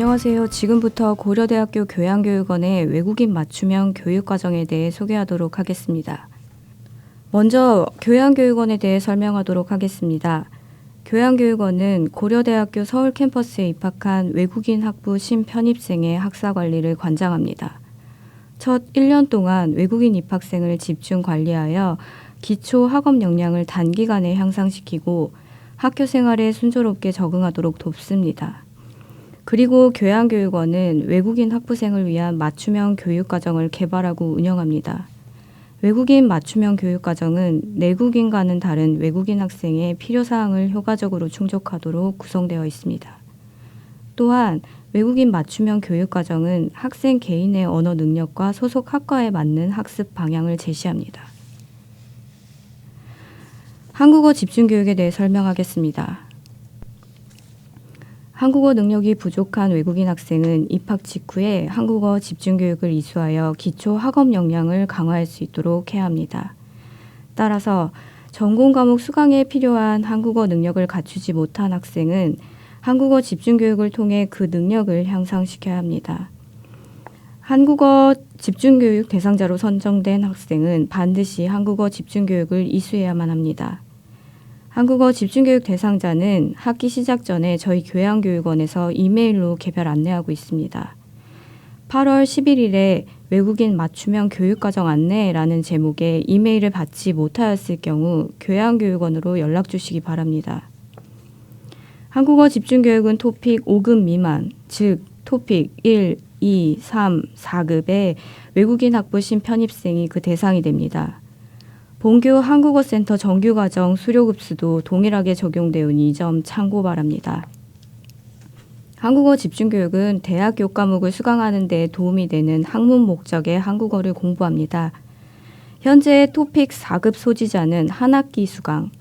안녕하세요. 지금부터 고려대학교 교양교육원의 외국인 맞춤형 교육과정에 대해 소개하도록 하겠습니다. 먼저 교양교육원에 대해 설명하도록 하겠습니다. 교양교육원은 고려대학교 서울 캠퍼스에 입학한 외국인 학부 신편입생의 학사 관리를 관장합니다. 첫 1년 동안 외국인 입학생을 집중 관리하여 기초 학업 역량을 단기간에 향상시키고 학교 생활에 순조롭게 적응하도록 돕습니다. 그리고 교양교육원은 외국인 학부생을 위한 맞춤형 교육과정을 개발하고 운영합니다. 외국인 맞춤형 교육과정은 내국인과는 다른 외국인 학생의 필요사항을 효과적으로 충족하도록 구성되어 있습니다. 또한 외국인 맞춤형 교육과정은 학생 개인의 언어 능력과 소속 학과에 맞는 학습 방향을 제시합니다. 한국어 집중교육에 대해 설명하겠습니다. 한국어 능력이 부족한 외국인 학생은 입학 직후에 한국어 집중교육을 이수하여 기초 학업 역량을 강화할 수 있도록 해야 합니다. 따라서 전공 과목 수강에 필요한 한국어 능력을 갖추지 못한 학생은 한국어 집중교육을 통해 그 능력을 향상시켜야 합니다. 한국어 집중교육 대상자로 선정된 학생은 반드시 한국어 집중교육을 이수해야만 합니다. 한국어 집중교육 대상자는 학기 시작 전에 저희 교양교육원에서 이메일로 개별 안내하고 있습니다. 8월 11일에 외국인 맞춤형 교육과정 안내라는 제목의 이메일을 받지 못하였을 경우 교양교육원으로 연락 주시기 바랍니다. 한국어 집중교육은 토픽 5급 미만, 즉 토픽 1, 2, 3, 4급의 외국인 학부 신편입생이 그 대상이 됩니다. 본교 한국어센터 정규과정 수료급수도 동일하게 적용되오니 이 점 참고 바랍니다. 한국어 집중교육은 대학 교과목을 수강하는 데 도움이 되는 학문 목적의 한국어를 공부합니다. 현재 토픽 4급 소지자는 한 학기 수강,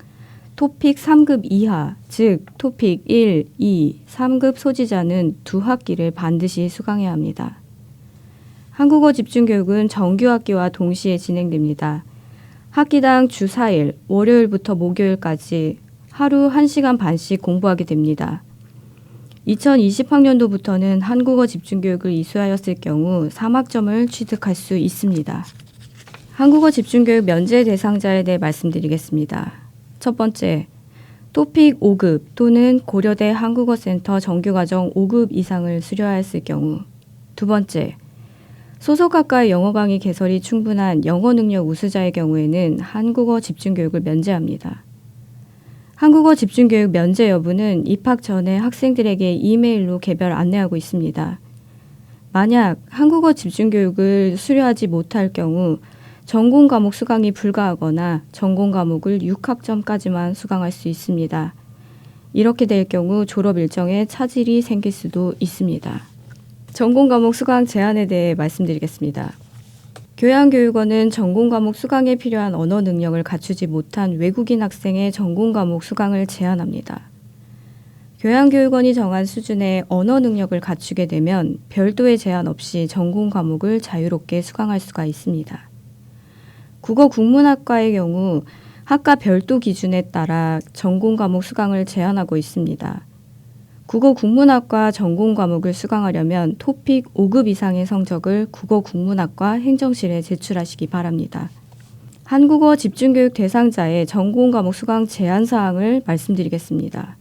토픽 3급 이하, 즉 토픽 1, 2, 3급 소지자는 두 학기를 반드시 수강해야 합니다. 한국어 집중교육은 정규학기와 동시에 진행됩니다. 학기당 주 4일, 월요일부터 목요일까지 하루 1시간 반씩 공부하게 됩니다. 2020학년도부터는 한국어 집중교육을 이수하였을 경우 3학점을 취득할 수 있습니다. 한국어 집중교육 면제 대상자에 대해 말씀드리겠습니다. 첫 번째, 토픽 5급 또는 고려대 한국어센터 정규과정 5급 이상을 수료하였을 경우. 두 번째, 소속학과의 영어 강의 개설이 충분한 영어 능력 우수자의 경우에는 한국어 집중교육을 면제합니다. 한국어 집중교육 면제 여부는 입학 전에 학생들에게 이메일로 개별 안내하고 있습니다. 만약 한국어 집중교육을 수료하지 못할 경우 전공 과목 수강이 불가하거나 전공 과목을 6학점까지만 수강할 수 있습니다. 이렇게 될 경우 졸업 일정에 차질이 생길 수도 있습니다. 전공 과목 수강 제한에 대해 말씀드리겠습니다. 교양교육원은 전공 과목 수강에 필요한 언어 능력을 갖추지 못한 외국인 학생의 전공 과목 수강을 제한합니다. 교양교육원이 정한 수준의 언어 능력을 갖추게 되면 별도의 제한 없이 전공 과목을 자유롭게 수강할 수가 있습니다. 국어국문학과의 경우 학과 별도 기준에 따라 전공 과목 수강을 제한하고 있습니다. 국어국문학과 전공 과목을 수강하려면 토픽 5급 이상의 성적을 국어국문학과 행정실에 제출하시기 바랍니다. 한국어 집중교육 대상자의 전공 과목 수강 제한 사항을 말씀드리겠습니다.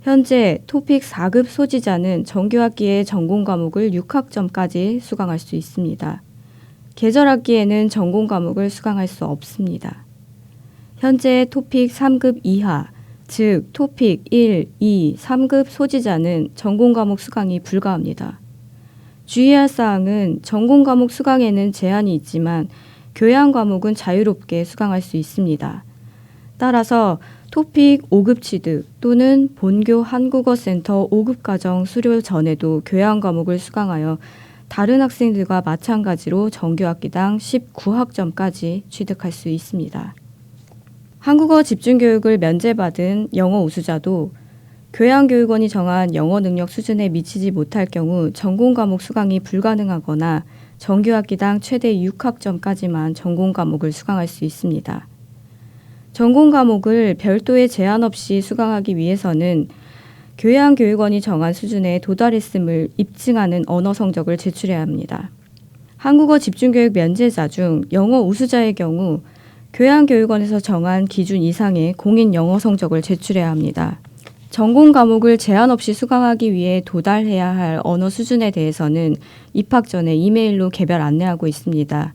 현재 토픽 4급 소지자는 정규학기에 전공 과목을 6학점까지 수강할 수 있습니다. 계절학기에는 전공 과목을 수강할 수 없습니다. 현재 토픽 3급 이하, 즉 토픽 1, 2, 3급 소지자는 전공 과목 수강이 불가합니다. 주의할 사항은 전공 과목 수강에는 제한이 있지만 교양 과목은 자유롭게 수강할 수 있습니다. 따라서 토픽 5급 취득 또는 본교 한국어센터 5급 과정 수료 전에도 교양 과목을 수강하여 다른 학생들과 마찬가지로 정규학기당 19학점까지 취득할 수 있습니다. 한국어 집중교육을 면제받은 영어 우수자도 교양교육원이 정한 영어 능력 수준에 미치지 못할 경우 전공 과목 수강이 불가능하거나 정규학기당 최대 6학점까지만 전공 과목을 수강할 수 있습니다. 전공 과목을 별도의 제한 없이 수강하기 위해서는 교양교육원이 정한 수준에 도달했음을 입증하는 언어 성적을 제출해야 합니다. 한국어 집중교육 면제자 중 영어 우수자의 경우 교양교육원에서 정한 기준 이상의 공인 영어 성적을 제출해야 합니다. 전공 과목을 제한 없이 수강하기 위해 도달해야 할 언어 수준에 대해서는 입학 전에 이메일로 개별 안내하고 있습니다.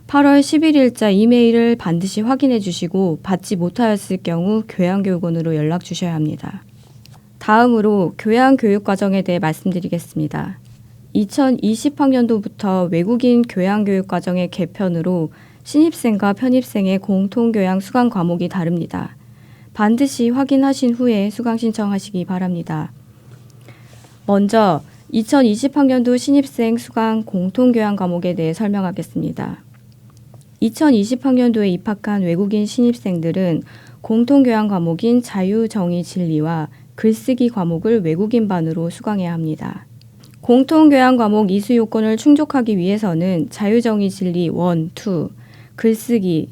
8월 11일자 이메일을 반드시 확인해 주시고 받지 못하였을 경우 교양교육원으로 연락 주셔야 합니다. 다음으로 교양교육과정에 대해 말씀드리겠습니다. 2020학년도부터 외국인 교양교육과정의 개편으로 신입생과 편입생의 공통교양 수강 과목이 다릅니다. 반드시 확인하신 후에 수강 신청하시기 바랍니다. 먼저 2020학년도 신입생 수강 공통교양 과목에 대해 설명하겠습니다. 2020학년도에 입학한 외국인 신입생들은 공통교양 과목인 자유정의 진리와 글쓰기 과목을 외국인반으로 수강해야 합니다. 공통교양 과목 이수 요건을 충족하기 위해서는 자유정의 진리 1, 2, 글쓰기,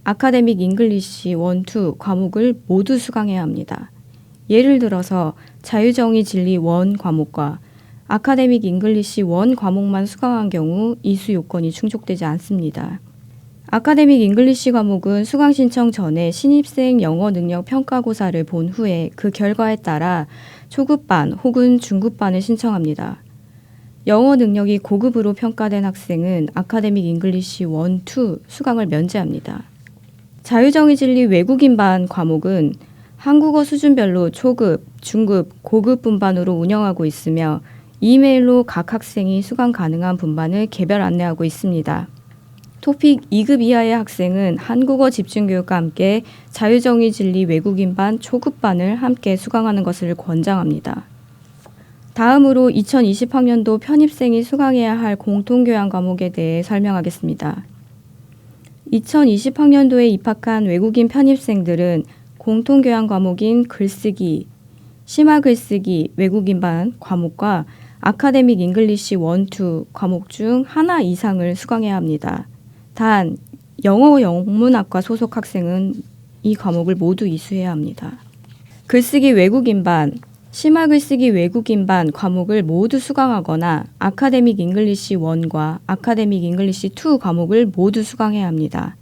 아카데믹 잉글리시 1, 2 과목을 모두 수강해야 합니다. 예를 들어서 자유정의 진리 1 과목과 아카데믹 잉글리시 1 과목만 수강한 경우 이수 요건이 충족되지 않습니다. 아카데믹 잉글리시 과목은 수강 신청 전에 신입생 영어 능력 평가고사를 본 후에 그 결과에 따라 초급반 혹은 중급반을 신청합니다. 영어 능력이 고급으로 평가된 학생은 아카데믹 잉글리시 1, 2 수강을 면제합니다. 자유정의 진리 외국인반 과목은 한국어 수준별로 초급, 중급, 고급 분반으로 운영하고 있으며 이메일로 각 학생이 수강 가능한 분반을 개별 안내하고 있습니다. 토픽 2급 이하의 학생은 한국어 집중교육과 함께 자유정의 진리 외국인반 초급반을 함께 수강하는 것을 권장합니다. 다음으로 2020학년도 편입생이 수강해야 할 공통교양 과목에 대해 설명하겠습니다. 2020학년도에 입학한 외국인 편입생들은 공통교양 과목인 글쓰기, 심화글쓰기 외국인반 과목과 아카데믹 잉글리시 1, 2 과목 중 하나 이상을 수강해야 합니다. 단, 영어 영문학과 소속 학생은 이 과목을 모두 이수해야 합니다. 글쓰기 외국인반, 심화글쓰기 외국인반 과목을 모두 수강하거나 아카데믹 잉글리시 1과 아카데믹 잉글리시 2 과목을 모두 수강해야 합니다.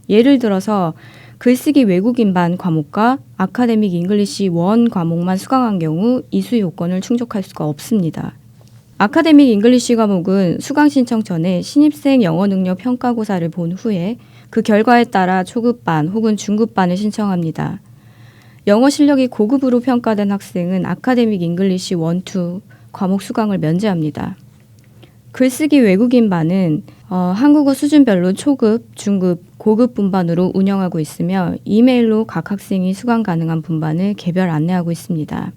예를 들어서 글쓰기 외국인반 과목과 아카데믹 잉글리시 1 과목만 수강한 경우 이수 요건을 충족할 수가 없습니다. 아카데믹 잉글리시 과목은 수강 신청 전에 신입생 영어 능력 평가고사를 본 후에 그 결과에 따라 초급반 혹은 중급반을 신청합니다. 영어 실력이 고급으로 평가된 학생은 아카데믹 잉글리시 1, 2 과목 수강을 면제합니다. 글쓰기 외국인반은 한국어 수준별로 초급, 중급, 고급 분반으로 운영하고 있으며 이메일로 각 학생이 수강 가능한 분반을 개별 안내하고 있습니다.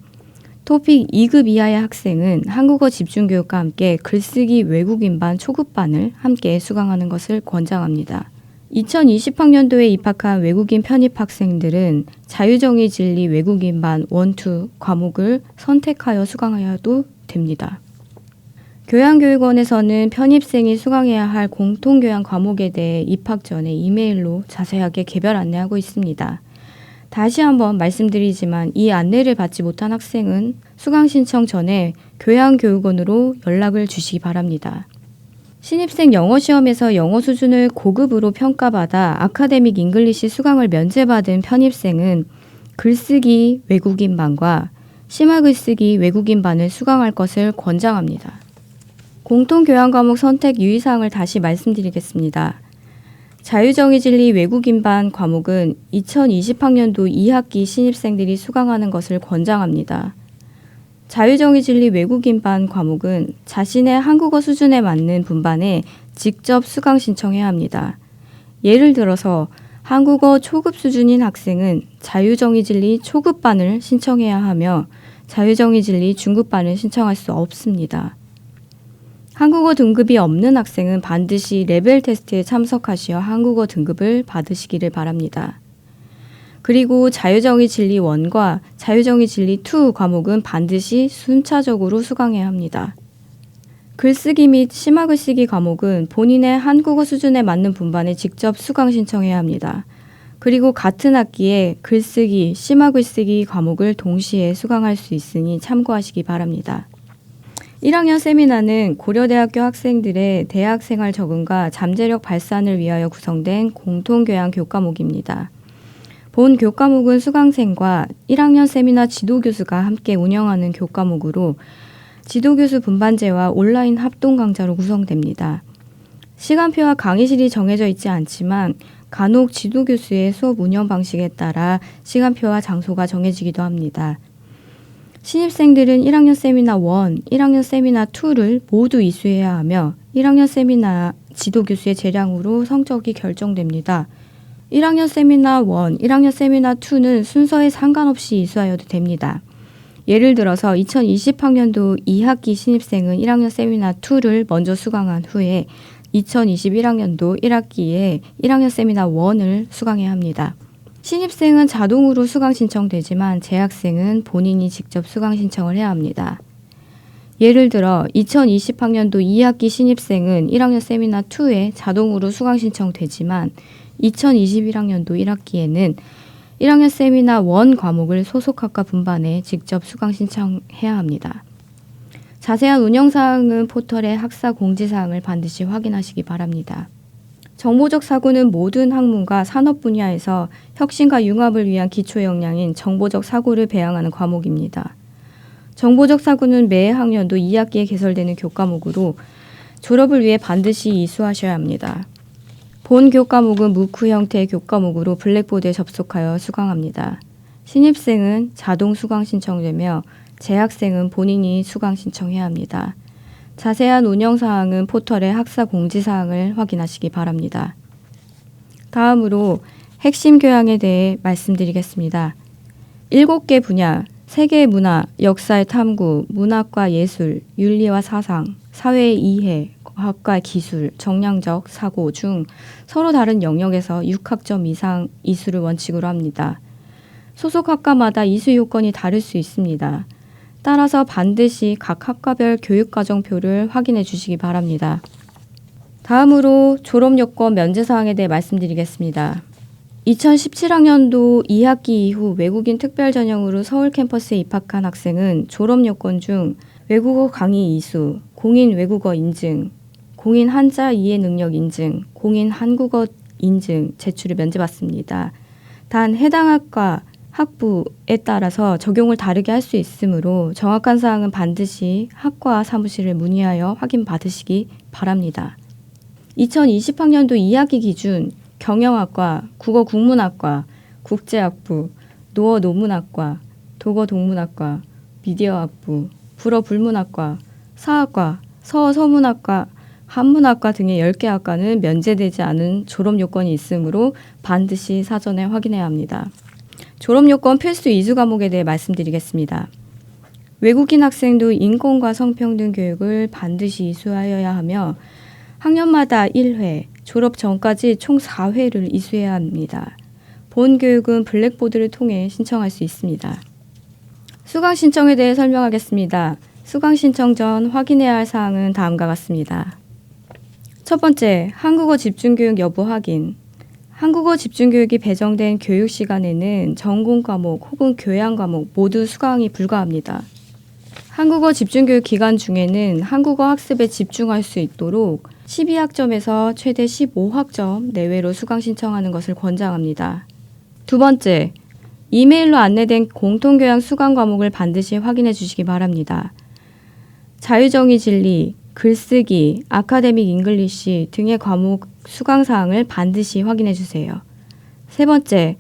토픽 2급 이하의 학생은 한국어 집중교육과 함께 글쓰기 외국인반 초급반을 함께 수강하는 것을 권장합니다. 2020학년도에 입학한 외국인 편입 학생들은 자유정의 진리 외국인반 1, 2 과목을 선택하여 수강하여도 됩니다. 교양교육원에서는 편입생이 수강해야 할 공통교양 과목에 대해 입학 전에 이메일로 자세하게 개별 안내하고 있습니다. 다시 한번 말씀드리지만 이 안내를 받지 못한 학생은 수강 신청 전에 교양교육원으로 연락을 주시기 바랍니다. 신입생 영어 시험에서 영어 수준을 고급으로 평가받아 아카데믹 잉글리시 수강을 면제받은 편입생은 글쓰기 외국인반과 심화글쓰기 외국인반을 수강할 것을 권장합니다. 공통교양 과목 선택 유의사항을 다시 말씀드리겠습니다. 자유정의 진리 외국인반 과목은 2020학년도 2학기 신입생들이 수강하는 것을 권장합니다. 자유정의 진리 외국인반 과목은 자신의 한국어 수준에 맞는 분반에 직접 수강 신청해야 합니다. 예를 들어서 한국어 초급 수준인 학생은 자유정의 진리 초급반을 신청해야 하며 자유정의 진리 중급반을 신청할 수 없습니다. 한국어 등급이 없는 학생은 반드시 레벨 테스트에 참석하시어 한국어 등급을 받으시기를 바랍니다. 그리고 자유정의 진리 1과 자유정의 진리 2 과목은 반드시 순차적으로 수강해야 합니다. 글쓰기 및 심화글쓰기 과목은 본인의 한국어 수준에 맞는 분반에 직접 수강 신청해야 합니다. 그리고 같은 학기에 글쓰기, 심화글쓰기 과목을 동시에 수강할 수 있으니 참고하시기 바랍니다. 1학년 세미나는 고려대학교 학생들의 대학생활 적응과 잠재력 발산을 위하여 구성된 공통교양 교과목입니다. 본 교과목은 수강생과 1학년 세미나 지도교수가 함께 운영하는 교과목으로 지도교수 분반제와 온라인 합동 강좌로 구성됩니다. 시간표와 강의실이 정해져 있지 않지만 간혹 지도교수의 수업 운영 방식에 따라 시간표와 장소가 정해지기도 합니다. 신입생들은 1학년 세미나 1, 1학년 세미나 2를 모두 이수해야 하며 1학년 세미나 지도교수의 재량으로 성적이 결정됩니다. 1학년 세미나 1, 1학년 세미나 2는 순서에 상관없이 이수하여도 됩니다. 예를 들어서 2020학년도 2학기 신입생은 1학년 세미나 2를 먼저 수강한 후에 2021학년도 1학기에 1학년 세미나 1을 수강해야 합니다. 신입생은 자동으로 수강 신청되지만 재학생은 본인이 직접 수강 신청을 해야 합니다. 예를 들어 2020학년도 2학기 신입생은 1학년 세미나 2에 자동으로 수강 신청되지만 2021학년도 1학기에는 1학년 세미나 1 과목을 소속학과 분반에 직접 수강 신청해야 합니다. 자세한 운영사항은 포털의 학사 공지사항을 반드시 확인하시기 바랍니다. 정보적 사고는 모든 학문과 산업 분야에서 혁신과 융합을 위한 기초 역량인 정보적 사고를 배양하는 과목입니다. 정보적 사고는 매 학년도 2학기에 개설되는 교과목으로 졸업을 위해 반드시 이수하셔야 합니다. 본 교과목은 무크 형태의 교과목으로 블랙보드에 접속하여 수강합니다. 신입생은 자동 수강 신청되며 재학생은 본인이 수강 신청해야 합니다. 자세한 운영사항은 포털의 학사 공지사항을 확인하시기 바랍니다. 다음으로 핵심 교양에 대해 말씀드리겠습니다. 7개 분야, 세계의 문화, 역사의 탐구, 문학과 예술, 윤리와 사상, 사회의 이해, 과학과 기술, 정량적 사고 중 서로 다른 영역에서 6학점 이상 이수를 원칙으로 합니다. 소속 학과마다 이수 요건이 다를 수 있습니다. 따라서 반드시 각 학과별 교육과정표를 확인해 주시기 바랍니다. 다음으로 졸업요건 면제사항에 대해 말씀드리겠습니다. 2017학년도 2학기 이후 외국인 특별전형으로 서울 캠퍼스에 입학한 학생은 졸업요건 중 외국어 강의 이수, 공인 외국어 인증, 공인 한자 이해 능력 인증, 공인 한국어 인증 제출을 면제받습니다. 단 해당 학과 학부에 따라서 적용을 다르게 할 수 있으므로 정확한 사항은 반드시 학과 사무실을 문의하여 확인받으시기 바랍니다. 2020학년도 2학기 기준 경영학과, 국어국문학과, 국제학부, 노어노문학과, 도거동문학과, 미디어학부, 불어불문학과, 사학과, 서서문학과, 한문학과 등의 10개 학과는 면제되지 않은 졸업요건이 있으므로 반드시 사전에 확인해야 합니다. 졸업요건 필수 이수 과목에 대해 말씀드리겠습니다. 외국인 학생도 인권과 성평등 교육을 반드시 이수하여야 하며 학년마다 1회, 졸업 전까지 총 4회를 이수해야 합니다. 본 교육은 블랙보드를 통해 신청할 수 있습니다. 수강 신청에 대해 설명하겠습니다. 수강 신청 전 확인해야 할 사항은 다음과 같습니다. 첫 번째, 한국어 집중교육 여부 확인. 한국어 집중교육이 배정된 교육 시간에는 전공 과목 혹은 교양 과목 모두 수강이 불가합니다. 한국어 집중교육 기간 중에는 한국어 학습에 집중할 수 있도록 12학점에서 최대 15학점 내외로 수강 신청하는 것을 권장합니다. 두 번째, 이메일로 안내된 공통교양 수강 과목을 반드시 확인해 주시기 바랍니다. 자유정의 진리, 글쓰기, 아카데믹 잉글리시 등의 과목 수강사항을 반드시 확인해 주세요. 세 번째,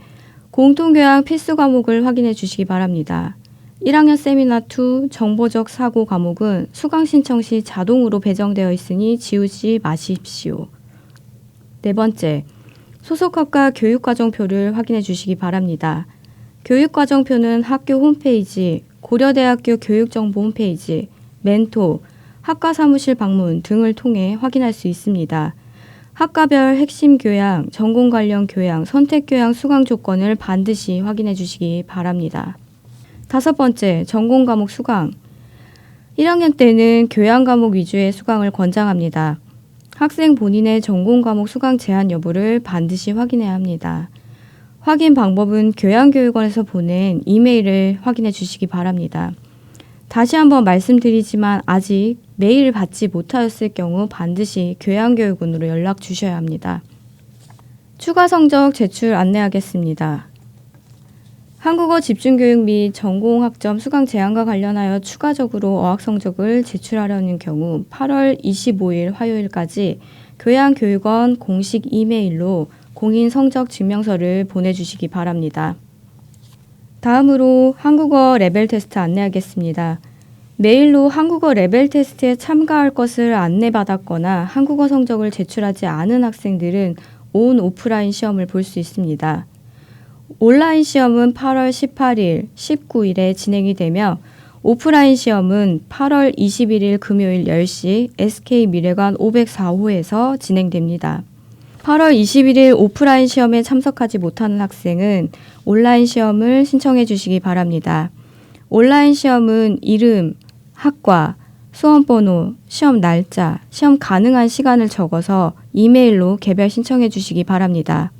공통교양 필수 과목을 확인해 주시기 바랍니다. 1학년 세미나 2 정보적 사고 과목은 수강 신청 시 자동으로 배정되어 있으니 지우지 마십시오. 네 번째, 소속학과 교육과정표를 확인해 주시기 바랍니다. 교육과정표는 학교 홈페이지, 고려대학교 교육정보 홈페이지, 멘토, 학과 사무실 방문 등을 통해 확인할 수 있습니다. 학과별 핵심 교양, 전공 관련 교양, 선택 교양 수강 조건을 반드시 확인해 주시기 바랍니다. 다섯 번째, 전공 과목 수강. 1학년 때는 교양 과목 위주의 수강을 권장합니다. 학생 본인의 전공 과목 수강 제한 여부를 반드시 확인해야 합니다. 확인 방법은 교양교육원에서 보낸 이메일을 확인해 주시기 바랍니다. 다시 한번 말씀드리지만 아직 메일을 받지 못하였을 경우 반드시 교양교육원으로 연락 주셔야 합니다. 추가 성적 제출 안내하겠습니다. 한국어 집중교육 및 전공학점 수강 제한과 관련하여 추가적으로 어학 성적을 제출하려는 경우 8월 25일 화요일까지 교양교육원 공식 이메일로 공인 성적 증명서를 보내주시기 바랍니다. 다음으로 한국어 레벨 테스트 안내하겠습니다. 메일로 한국어 레벨 테스트에 참가할 것을 안내받았거나 한국어 성적을 제출하지 않은 학생들은 온 오프라인 시험을 볼 수 있습니다. 온라인 시험은 8월 18일, 19일에 진행이 되며 오프라인 시험은 8월 21일 금요일 10시 SK미래관 504호에서 진행됩니다. 8월 21일 오프라인 시험에 참석하지 못하는 학생은 온라인 시험을 신청해 주시기 바랍니다. 온라인 시험은 이름, 학과, 수험번호, 시험 날짜, 시험 가능한 시간을 적어서 이메일로 개별 신청해 주시기 바랍니다.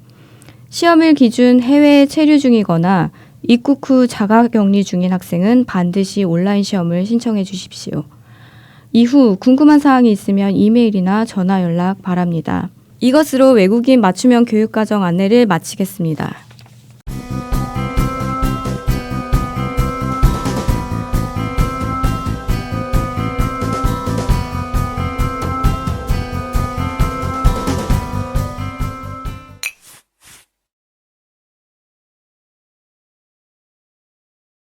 시험일 기준 해외에 체류 중이거나 입국 후 자가격리 중인 학생은 반드시 온라인 시험을 신청해 주십시오. 이후 궁금한 사항이 있으면 이메일이나 전화 연락 바랍니다. 이것으로 외국인 맞춤형 교육과정 안내를 마치겠습니다.